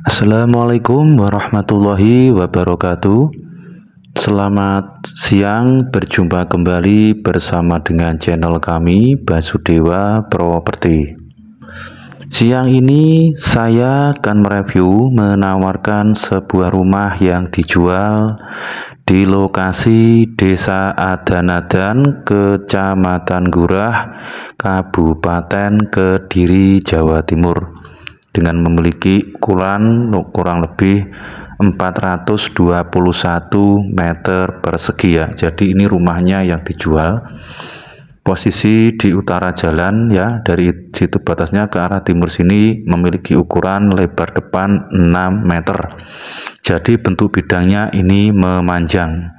Assalamualaikum warahmatullahi wabarakatuh. Selamat siang, berjumpa kembali bersama dengan channel kami Basudewa Property. Siang ini saya akan mereview menawarkan sebuah rumah yang dijual di lokasi Desa Adanadan, Kecamatan Gurah, Kabupaten Kediri, Jawa Timur, dengan memiliki ukuran kurang lebih 421 meter persegi ya. Jadi ini rumahnya yang dijual. Posisi di utara jalan ya, dari situ batasnya ke arah timur sini memiliki ukuran lebar depan 6 meter. Jadi bentuk bidangnya ini memanjang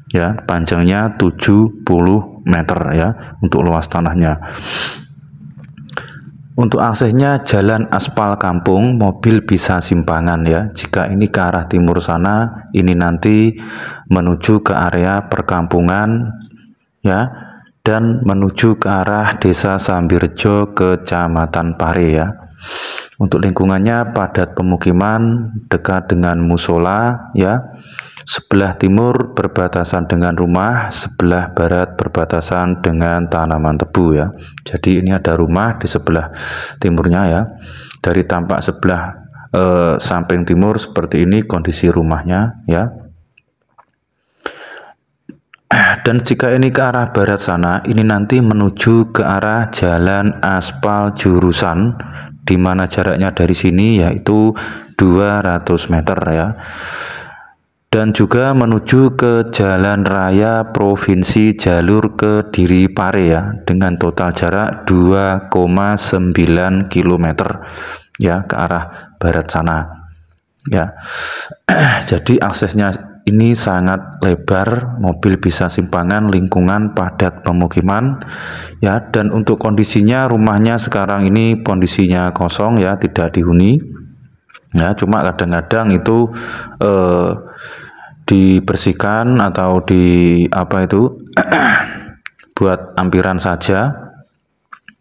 ya, panjangnya 70 meter ya untuk luas tanahnya. Untuk aksesnya jalan aspal kampung, mobil bisa simpangan ya. Jika ini ke arah timur sana, ini nanti menuju ke area perkampungan ya, dan menuju ke arah Desa Sambirjo, Kecamatan Pare ya. Untuk lingkungannya padat pemukiman, dekat dengan musola ya. Sebelah timur berbatasan dengan rumah, sebelah barat berbatasan dengan tanaman tebu ya. Jadi ini ada rumah di sebelah timurnya ya. Dari tampak sebelah samping timur seperti ini kondisi rumahnya ya. Dan jika ini ke arah barat sana, ini nanti menuju ke arah jalan aspal jurusan, di mana jaraknya dari sini yaitu 200 meter ya. Dan juga menuju ke jalan raya provinsi jalur Kediri Pare ya, dengan total jarak 2,9 km ya ke arah barat sana ya. Jadi aksesnya ini sangat lebar, mobil bisa simpangan, lingkungan padat pemukiman ya. Dan untuk kondisinya, rumahnya sekarang ini kondisinya kosong ya, tidak dihuni ya, cuma kadang-kadang itu dibersihkan atau di apa itu buat ampiran saja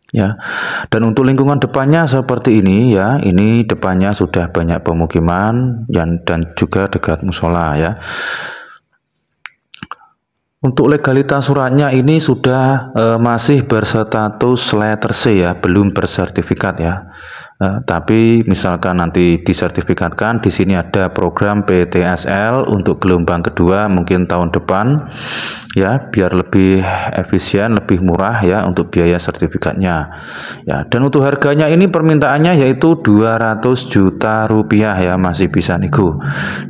ya. Dan untuk lingkungan depannya seperti ini ya, ini depannya sudah banyak pemukiman dan juga dekat musola ya. Untuk legalitas suratnya ini sudah masih berstatus letter C ya, belum bersertifikat ya. Tapi misalkan nanti disertifikatkan, di sini ada program PTSL untuk gelombang kedua mungkin tahun depan ya, biar lebih efisien, lebih murah ya untuk biaya sertifikatnya ya. Dan untuk harganya ini permintaannya yaitu 200 juta rupiah ya, masih bisa nego.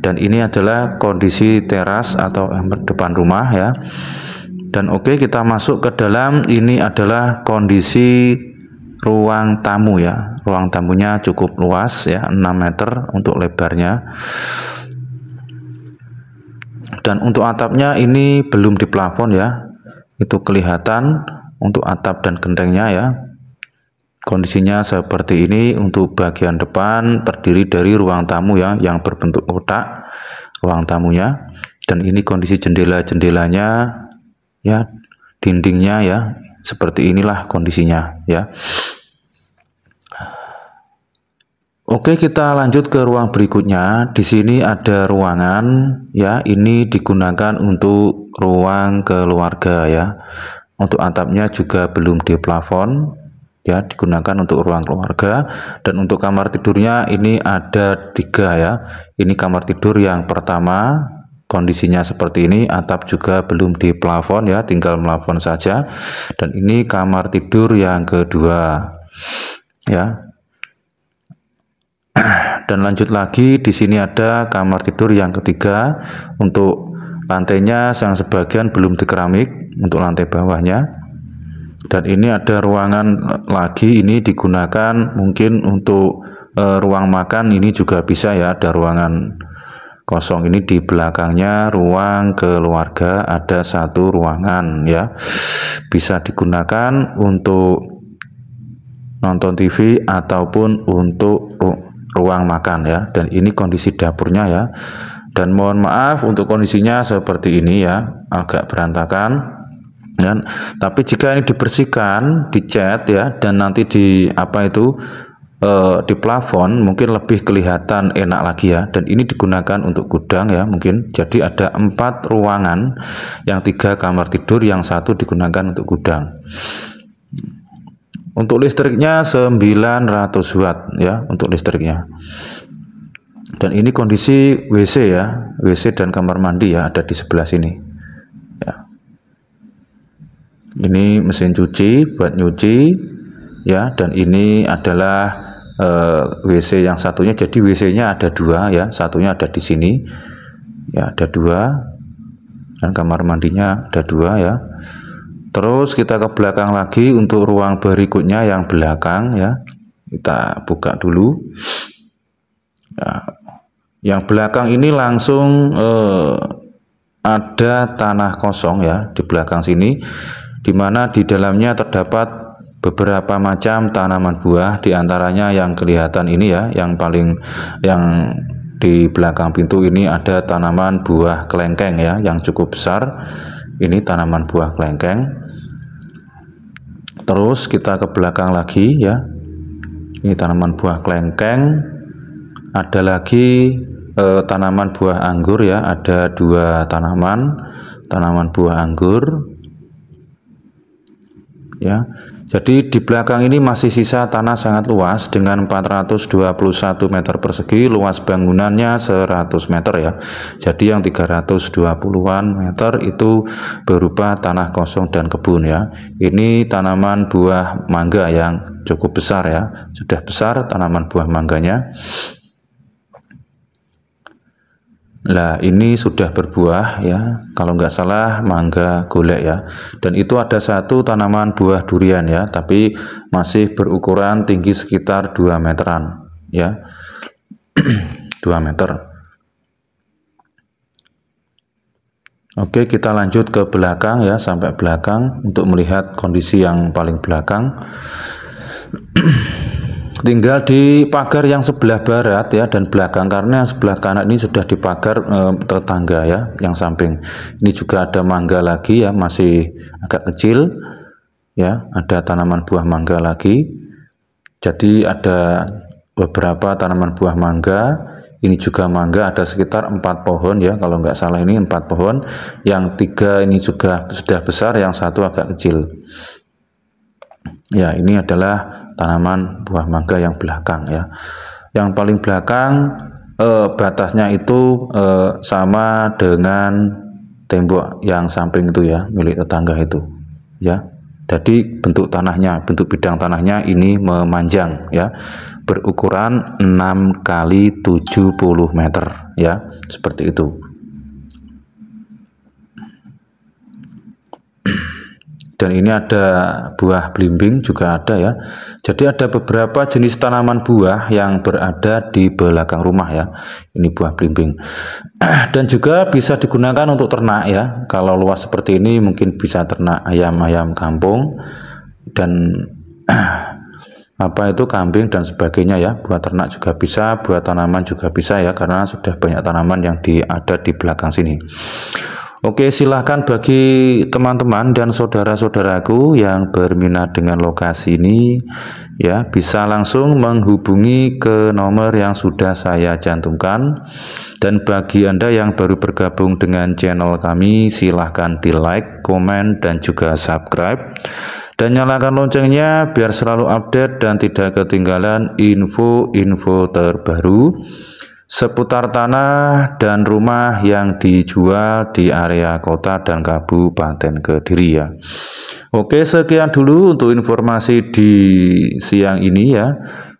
Dan ini adalah kondisi teras atau depan rumah ya. Dan oke, kita masuk ke dalam. Ini adalah kondisi ruang tamu ya. Ruang tamunya cukup luas ya, 6 meter untuk lebarnya. Dan untuk atapnya ini belum diplafon ya. Itu kelihatan untuk atap dan gentengnya ya. Kondisinya seperti ini. Untuk bagian depan terdiri dari ruang tamu ya, yang berbentuk kotak ruang tamunya. Dan ini kondisi jendela-jendelanya ya, dindingnya ya, seperti inilah kondisinya ya. Oke, kita lanjut ke ruang berikutnya. Di sini ada ruangan ya, ini digunakan untuk ruang keluarga ya. Untuk atapnya juga belum diplafon ya, digunakan untuk ruang keluarga. Dan untuk kamar tidurnya ini ada 3 ya. Ini kamar tidur yang pertama, kondisinya seperti ini, atap juga belum diplafon ya, tinggal melafon saja. Dan ini kamar tidur yang kedua ya. Dan lanjut lagi, di sini ada kamar tidur yang ketiga. Untuk lantainya yang sebagian belum dikeramik untuk lantai bawahnya. Dan ini ada ruangan lagi, ini digunakan mungkin untuk ruang makan, ini juga bisa ya, ada ruangan kosong ini di belakangnya. Ruang keluarga ada 1 ruangan ya, bisa digunakan untuk nonton TV ataupun untuk ruang makan ya. Dan ini kondisi dapurnya ya. Dan mohon maaf untuk kondisinya seperti ini ya, agak berantakan tapi jika ini dibersihkan, dicat ya, dan nanti di apa itu di plafon mungkin lebih kelihatan enak lagi ya, dan ini digunakan untuk gudang ya mungkin. Jadi ada 4 ruangan, yang 3 kamar tidur, yang 1 digunakan untuk gudang. Untuk listriknya 900 watt ya untuk listriknya. Dan ini kondisi WC ya, WC dan kamar mandi ya ada di sebelah sini ya. Ini mesin cuci buat nyuci ya, dan ini adalah WC yang satunya. Jadi WC-nya ada 2 ya, satunya ada di sini ya, ada 2, dan kamar mandinya ada 2 ya. Terus kita ke belakang lagi untuk ruang berikutnya yang belakang ya, kita buka dulu ya. Yang belakang ini langsung ada tanah kosong ya di belakang sini, dimana di dalamnya terdapat beberapa macam tanaman buah, diantaranya yang kelihatan ini ya, yang di belakang pintu ini ada tanaman buah kelengkeng ya, yang cukup besar. Ini tanaman buah kelengkeng. Terus kita ke belakang lagi ya, ini tanaman buah kelengkeng. Ada lagi tanaman buah anggur ya, ada 2 tanaman buah anggur ya. Jadi di belakang ini masih sisa tanah sangat luas dengan 421 meter persegi, luas bangunannya 100 meter ya. Jadi yang 320-an meter itu berupa tanah kosong dan kebun ya. Ini tanaman buah mangga yang cukup besar ya, sudah besar tanaman buah mangganya. Nah ini sudah berbuah ya, kalau nggak salah mangga golek ya. Dan itu ada 1 tanaman buah durian ya, tapi masih berukuran tinggi sekitar 2 meteran ya. 2 meter. Oke, kita lanjut ke belakang ya, sampai belakang untuk melihat kondisi yang paling belakang. Tinggal di pagar yang sebelah barat ya dan belakang, karena yang sebelah kanan ini sudah dipagar tetangga ya, yang samping. Ini juga ada mangga lagi ya, masih agak kecil ya, ada tanaman buah mangga lagi. Jadi ada beberapa tanaman buah mangga. Ini juga mangga, ada sekitar 4 pohon ya, kalau nggak salah ini 4 pohon. Yang 3 ini juga sudah besar, yang 1 agak kecil. Ya, ini adalah tanaman buah mangga yang belakang ya. Yang paling belakang batasnya itu sama dengan tembok yang samping itu ya, milik tetangga itu ya. Jadi bentuk tanahnya, bentuk bidang tanahnya ini memanjang ya, berukuran 6 kali 70 meter ya, seperti itu. Dan ini ada buah belimbing juga ada ya. Jadi ada beberapa jenis tanaman buah yang berada di belakang rumah ya. Ini buah belimbing. Dan juga bisa digunakan untuk ternak ya. Kalau luas seperti ini mungkin bisa ternak ayam-ayam kampung dan kambing dan sebagainya ya. Buat ternak juga bisa, buat tanaman juga bisa ya, karena sudah banyak tanaman yang ada di belakang sini. Oke, silahkan bagi teman-teman dan saudara-saudaraku yang berminat dengan lokasi ini ya, bisa langsung menghubungi ke nomor yang sudah saya cantumkan. Dan bagi Anda yang baru bergabung dengan channel kami, silahkan di like, komen, dan juga subscribe, dan nyalakan loncengnya biar selalu update dan tidak ketinggalan info-info terbaru seputar tanah dan rumah yang dijual di area kota dan Kabupaten Kediri ya. Oke, sekian dulu untuk informasi di siang ini ya.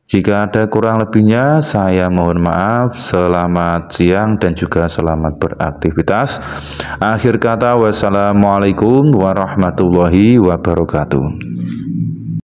Jika ada kurang lebihnya saya mohon maaf. Selamat siang dan juga selamat beraktivitas. Akhir kata, wassalamualaikum warahmatullahi wabarakatuh.